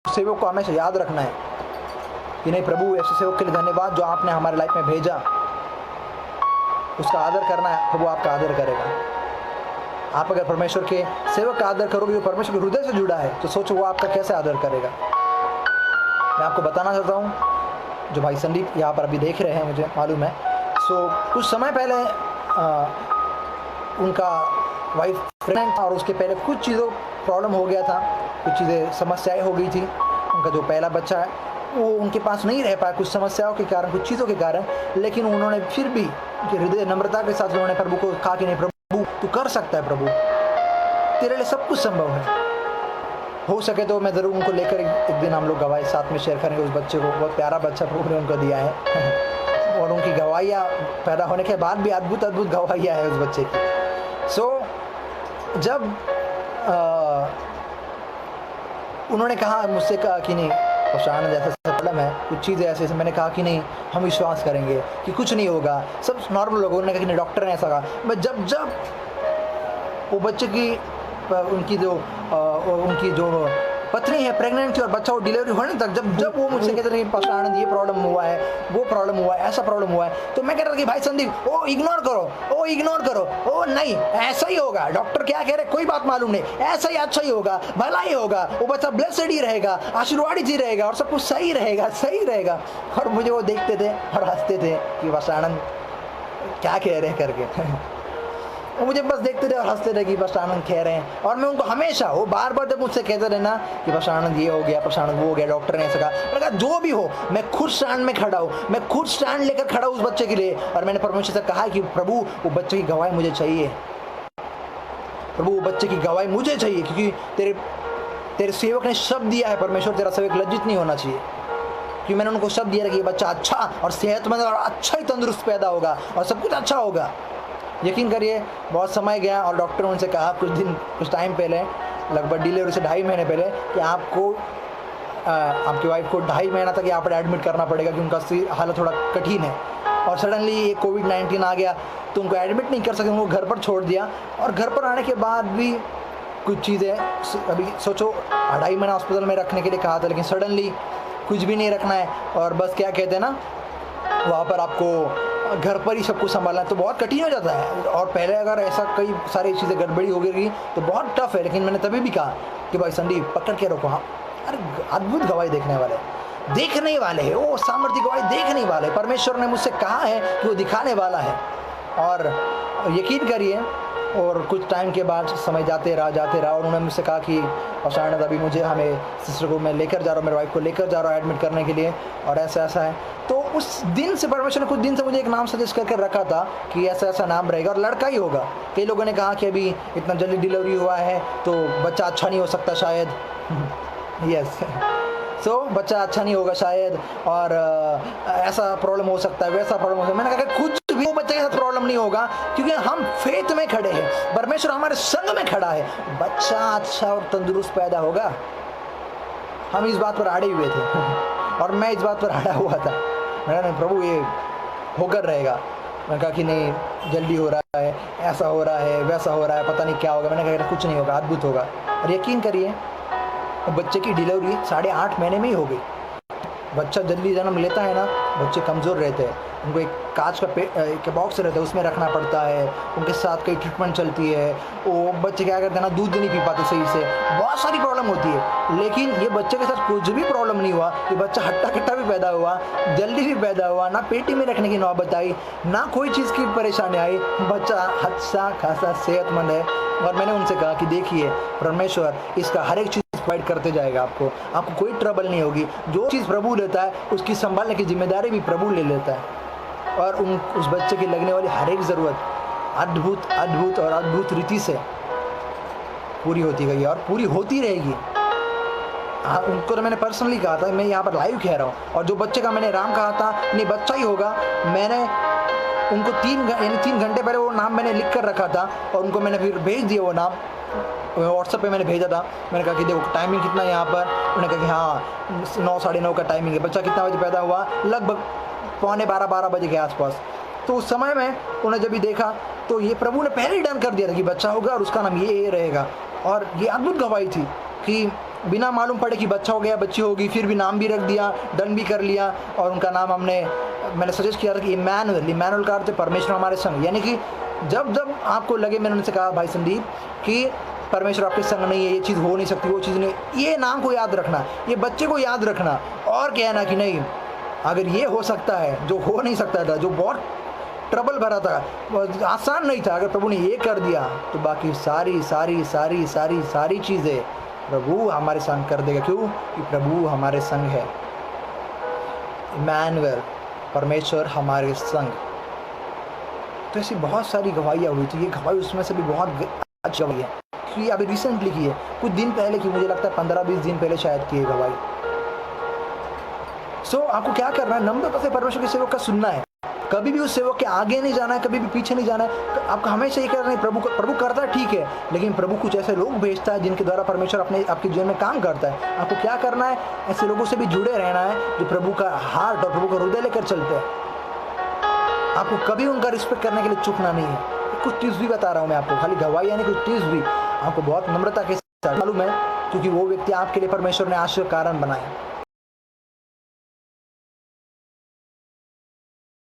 सेवक को हमेशा याद रखना है कि नहीं प्रभु, ऐसे सेवक के लिए धन्यवाद जो आपने हमारे लाइफ में भेजा। उसका आदर करना है, प्रभु आपका आदर करेगा। आप अगर परमेश्वर के सेवक का आदर करोगे जो परमेश्वर के हृदय से जुड़ा है, तो सोचो वो आपका कैसे आदर करेगा। मैं आपको बताना चाहता हूँ, जो भाई संदीप यहाँ पर अभी देख रहे हैं, मुझे मालूम है। कुछ समय पहले उनका वाइफ प्रेग्नेंट था और उसके पहले कुछ चीज़ों प्रॉब्लम हो गया था, कुछ चीज़ें समस्याएं हो गई थी। उनका जो पहला बच्चा है वो उनके पास नहीं रह पाया कुछ समस्याओं के कारण, कुछ चीज़ों के कारण। लेकिन उन्होंने फिर भी उनके हृदय नम्रता के साथ उन्होंने प्रभु को कहा कि नहीं प्रभु तू कर सकता है, प्रभु तेरे लिए सब कुछ संभव है। हो सके तो मैं ज़रूर उनको लेकर एक दिन हम लोग गवाही साथ में शेयर करेंगे। उस बच्चे को, बहुत प्यारा बच्चा प्रभु ने उनको दिया है और उनकी गवाहियाँ पैदा होने के बाद भी अद्भुत अद्भुत गवाहियाँ है उस बच्चे की। जब उन्होंने कहा मुझसे, कहा कि नहीं परेशान जैसा प्रॉब्लम है, कुछ चीज़ें ऐसे, मैंने कहा कि नहीं हम विश्वास करेंगे कि कुछ नहीं होगा, सब नॉर्मल होगा। उन्होंने कहा कि नहीं डॉक्टर ने ऐसा कहा। बट जब वो बच्चे की उनकी जो पत्नी है प्रेग्नेंट थी और बच्चा वो डिलीवरी होने तक, जब वो मुझसे कहते थे कि पास्टर आनंद ये प्रॉब्लम हुआ है, वो प्रॉब्लम हुआ है, ऐसा प्रॉब्लम हुआ है, तो मैं कहता था कि भाई संदीप ओ इग्नोर करो, ओ नहीं ऐसा ही होगा, डॉक्टर क्या कह रहे कोई बात मालूम नहीं, ऐसा ही अच्छा ही होगा, भला ही होगा, वो बच्चा ब्लेसेड ही रहेगा, आशीर्वादित ही रहेगा और सब कुछ सही रहेगा। और मुझे वो देखते थे और हंसते थे कि पास्टर आनंद क्या कह रहे हैं करके। वो मुझे बस देखते थे और हंसते थे कि पास्टर आनंद कह रहे हैं। और मैं उनको हमेशा, वो बार जब मुझसे कहते रहे ना कि पास्टर आनंद ये हो गया, पास्टर आनंद वो हो गया, डॉक्टर ने ऐसा कहा, मैंने कहा जो भी हो मैं खुद स्टैंड में खड़ा हूँ, मैं खुद स्टैंड लेकर खड़ा हूँ उस बच्चे के लिए। और मैंने परमेश्वर से कहा कि प्रभु वो बच्चे की गवाही मुझे चाहिए, प्रभु वो बच्चे की गवाही मुझे चाहिए, क्योंकि तेरे सेवक ने शब्द दिया है परमेश्वर, तेरा सेवक लज्जित नहीं होना चाहिए। क्योंकि मैंने उनको शब्द दिया कि ये बच्चा अच्छा और सेहतमंद और अच्छा ही तंदुरुस्त पैदा होगा और सब कुछ अच्छा होगा। यकीन करिए बहुत समय गया और डॉक्टर ने उनसे कहा कुछ टाइम पहले, लगभग डिलीवरी से 2.5 महीने पहले, कि आपकी वाइफ को 2.5 महीना तक यहाँ पर एडमिट करना पड़ेगा कि उनका हालत थोड़ा कठिन है। और सडनली ये कोविड-19 आ गया तो उनको एडमिट नहीं कर सके, उनको घर पर छोड़ दिया। और घर पर आने के बाद भी कुछ चीज़ें, अभी सोचो 2.5 महीना हॉस्पिटल में रखने के लिए कहा था, लेकिन सडनली कुछ भी नहीं रखना है और बस क्या कहते हैं ना, वहाँ पर आपको घर पर ही सब कुछ संभालना है, तो बहुत कठिन हो जाता है। और पहले अगर ऐसा कई सारी चीज़ें गड़बड़ी हो गई तो बहुत टफ है। लेकिन मैंने तभी भी कहा कि भाई संदीप पकड़ के रखो, हाँ अरे अद्भुत गवाही देखने वाले हैं, वो सामर्थ्य गवाही देखने वाले। परमेश्वर ने मुझसे कहा है कि वो दिखाने वाला है। और यकीन करिए, और कुछ टाइम के बाद समय जाते रहा और उन्होंने मुझसे कहा कि पास्टर आनंद अभी हमें सिस्टर को मैं लेकर जा रहा हूँ, मेरे वाइफ को लेकर जा रहा हूँ एडमिट करने के लिए, और ऐसा है। तो उस दिन से परमेश्वर ने कुछ दिन से मुझे एक नाम सजेस्ट करके रखा था कि ऐसा नाम रहेगा और लड़का ही होगा। कई लोगों ने कहा कि अभी इतना जल्दी डिलीवरी हुआ है तो बच्चा अच्छा नहीं हो सकता शायद। यस बच्चा अच्छा नहीं होगा शायद, और ऐसा प्रॉब्लम हो सकता है, वैसा प्रॉब्लम हो सकता है। मैंने कहा कुछ भी बच्चे के साथ प्रॉब्लम नहीं होगा, क्योंकि हम फेथ में खड़े हैं, परमेश्वर हमारे संग में खड़ा है, बच्चा अच्छा और तंदुरुस्त पैदा होगा। हम इस बात पर अड़े हुए थे और मैं इस बात पर अड़ा हुआ था। मैंने कहा प्रभु ये होकर रहेगा। मैंने कहा कि नहीं जल्दी हो रहा है, ऐसा हो रहा है, वैसा हो रहा है, पता नहीं क्या होगा। मैंने कहा कुछ नहीं होगा, अद्भुत होगा। और यकीन करिए बच्चे की डिलीवरी 8.5 महीने में ही हो गई। बच्चा जल्दी जन्म लेता है ना, बच्चे कमज़ोर रहते हैं, उनको एक कांच का बॉक्स रहता है उसमें रखना पड़ता है, उनके साथ कई ट्रीटमेंट चलती है। वो बच्चे क्या करते हैं ना, दूध नहीं पी पाते सही से, बहुत सारी प्रॉब्लम होती है। लेकिन ये बच्चे के साथ कुछ भी प्रॉब्लम नहीं हुआ। ये बच्चा हट्टा कट्टा भी पैदा हुआ, जल्दी भी पैदा हुआ, ना पेटी में रखने की नौबत आई, ना कोई चीज़ की परेशानी आई। बच्चा अच्छा खासा सेहतमंद है। और मैंने उनसे कहा कि देखिए परमेश्वर इसका हर एक चीज़ प्रोवाइड करते जाएगा, आपको कोई ट्रबल नहीं होगी। जो चीज़ प्रभु लेता है उसकी संभालने की जिम्मेदारी भी प्रभु ले लेता है। और उस बच्चे की लगने वाली हर एक ज़रूरत अद्भुत रीति से पूरी होती गई और पूरी होती रहेगी। हाँ, उनको तो मैंने पर्सनली कहा था, मैं यहाँ पर लाइव कह रहा हूँ। और जो बच्चे का मैंने नाम कहा था, नहीं बच्चा ही होगा, मैंने उनको 3 घंटे पहले वो नाम मैंने लिख कर रखा था और उनको मैंने फिर भेज दिया वो नाम। व्हाट्सएप पे मैंने भेजा था। मैंने कहा कि देखो टाइमिंग कितना है यहाँ पर। उन्होंने कहा कि हाँ 9 साढ़े 9 का टाइमिंग है। बच्चा कितना बजे पैदा हुआ, लगभग 11:15-12 बजे के आसपास। तो उस समय में उन्हें जब भी देखा तो ये प्रभु ने पहले ही डन कर दिया था कि बच्चा होगा और उसका नाम ये रहेगा। और ये अद्भुत गवाही थी कि बिना मालूम पड़े कि बच्चा हो गया बच्ची होगी, फिर भी नाम भी रख दिया, डन भी कर लिया, और उनका नाम मैंने सजेस्ट किया था कि इमैनुअल का अर्थ है परमेश्वर हमारे संग। यानी कि जब जब आपको लगे, मैंने उनसे कहा भाई संदीप कि परमेश्वर आपके संग नहीं है, ये चीज़ हो नहीं सकती, वो चीज़ नहीं, ये नाम को याद रखना, ये बच्चे को याद रखना, और कहना कि नहीं अगर ये हो सकता है जो हो नहीं सकता था, जो बहुत ट्रबल भरा था, आसान नहीं था, अगर प्रभु ने ये कर दिया तो बाकी सारी सारी सारी सारी सारी चीज़ें प्रभु हमारे संग कर देगा। क्यों? कि प्रभु हमारे संग है। इमैनुअल, परमेश्वर हमारे संग। तो ऐसी बहुत सारी गवाहियाँ हुई थी, ये गवाही उसमें से भी बहुत अच्छी गवाही है कि अभी रिसेंटली की है, कुछ दिन पहले की, मुझे लगता है 15-20 दिन पहले शायद की है गवाही। आपको क्या करना है? नम्रता से परमेश्वर के सेवक का सुनना है, कभी भी उस सेवक के आगे नहीं जाना है, कभी भी पीछे नहीं जाना है। आपको हमेशा ये करना है, प्रभु करता है ठीक है, लेकिन प्रभु कुछ ऐसे लोग भेजता है जिनके द्वारा परमेश्वर आपके जीवन में काम करता है। आपको क्या करना है? ऐसे लोगों से भी जुड़े रहना है जो प्रभु का हार्ट और प्रभु का हृदय लेकर चलते हैं। आपको कभी उनका रिस्पेक्ट करने के लिए चुकना नहीं है। कुछ टिप्स भी बता रहा हूँ मैं आपको, खाली गवाही यानी कुछ टिप्स भी आपको बहुत नम्रता के साथ मालूम है, क्योंकि वो व्यक्ति आपके लिए परमेश्वर ने आशीर्वाद कारण बनाया।